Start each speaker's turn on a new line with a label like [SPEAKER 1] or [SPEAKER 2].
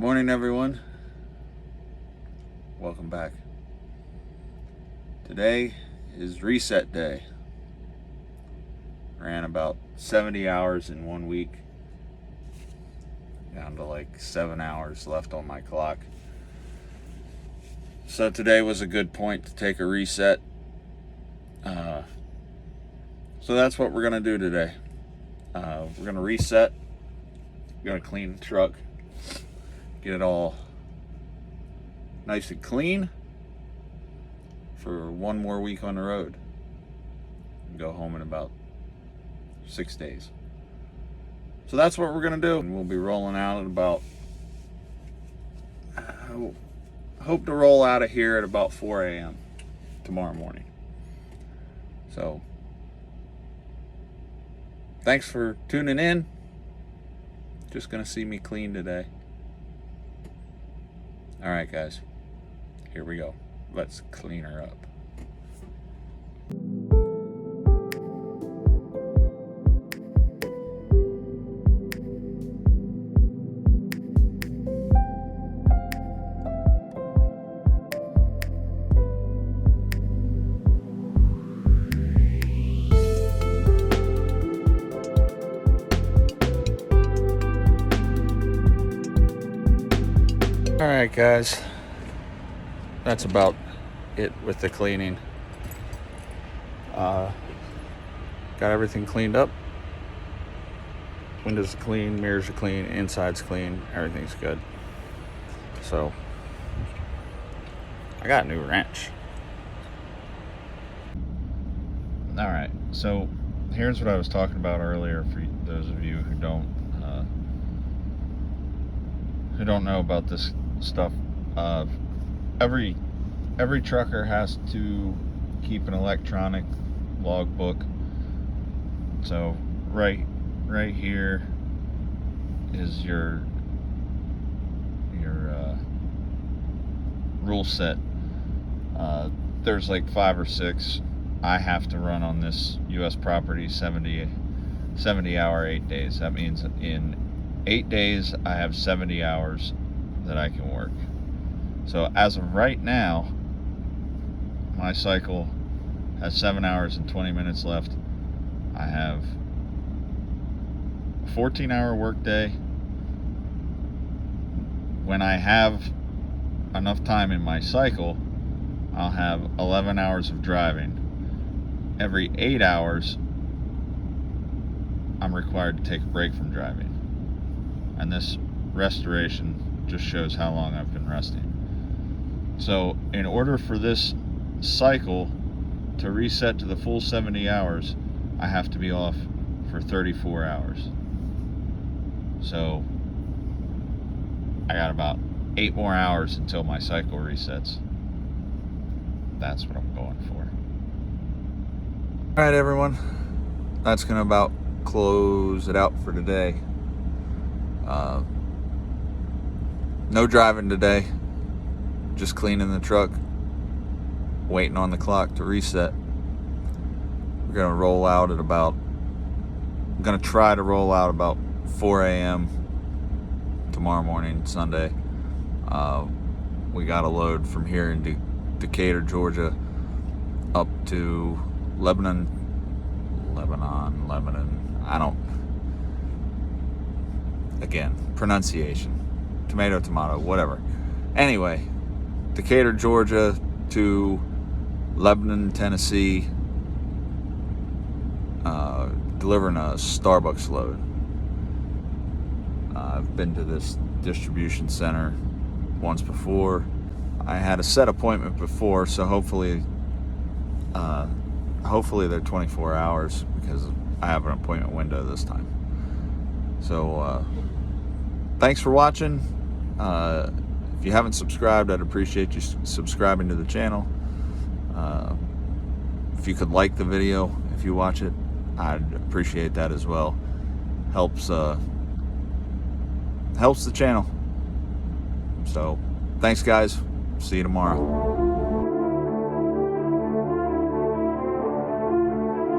[SPEAKER 1] Good morning, everyone. Welcome back. Today is reset day. Ran about 70 hours in 1 week. Down to like 7 hours left on my clock. So today was a good point to take a reset. So that's what we're going to do today. We're going to reset. We're going to clean the truck. Get it all nice and clean for one more week on the road. Go home in about 6 days. So that's what we're going to do. And we'll be rolling out at about, hope to roll out of here at about 4 a.m. tomorrow morning. So thanks for tuning in. Just going to see me clean today. All right, guys, here we go. Let's clean her up. All right, guys, that's about it with the cleaning. Got everything cleaned up. Windows are clean, mirrors are clean, inside's clean, everything's good. So I got a new wrench. All right, so here's what I was talking about earlier for those of you who don't know about this stuff. Every trucker has to keep an electronic logbook. So right here is your rule set. There's like 5 or 6 I have to run on this U.S. property 70 hour 8 days. That means in 8 days I have 70 hours that I can work. So as of right now, my cycle has 7 hours and 20 minutes left. I have a 14-hour workday. When I have enough time in my cycle, I'll have 11 hours of driving. Every 8 hours, I'm required to take a break from driving. And this restoration just shows how long I've been resting. So in order for this cycle to reset to the full 70 hours, I have to be off for 34 hours. So I got about 8 more hours until my cycle resets. That's what I'm going for. All right, everyone. That's gonna about close it out for today. No driving today, just cleaning the truck, waiting on the clock to reset. We're gonna roll out at about, I'm gonna try to roll out about 4 a.m. tomorrow morning, Sunday. We got a load from here in Decatur, Georgia, up to Lebanon. Again, pronunciation. Tomato, whatever. Anyway, Decatur, Georgia to Lebanon, Tennessee, delivering a Starbucks load. I've been to this distribution center once before. I had a set appointment before, so hopefully they're 24 hours because I have an appointment window this time. So thanks for watching. If you haven't subscribed, I'd appreciate you subscribing to the channel. If you could like the video, if you watch it, I'd appreciate that as well. Helps the channel. So thanks, guys. See you tomorrow.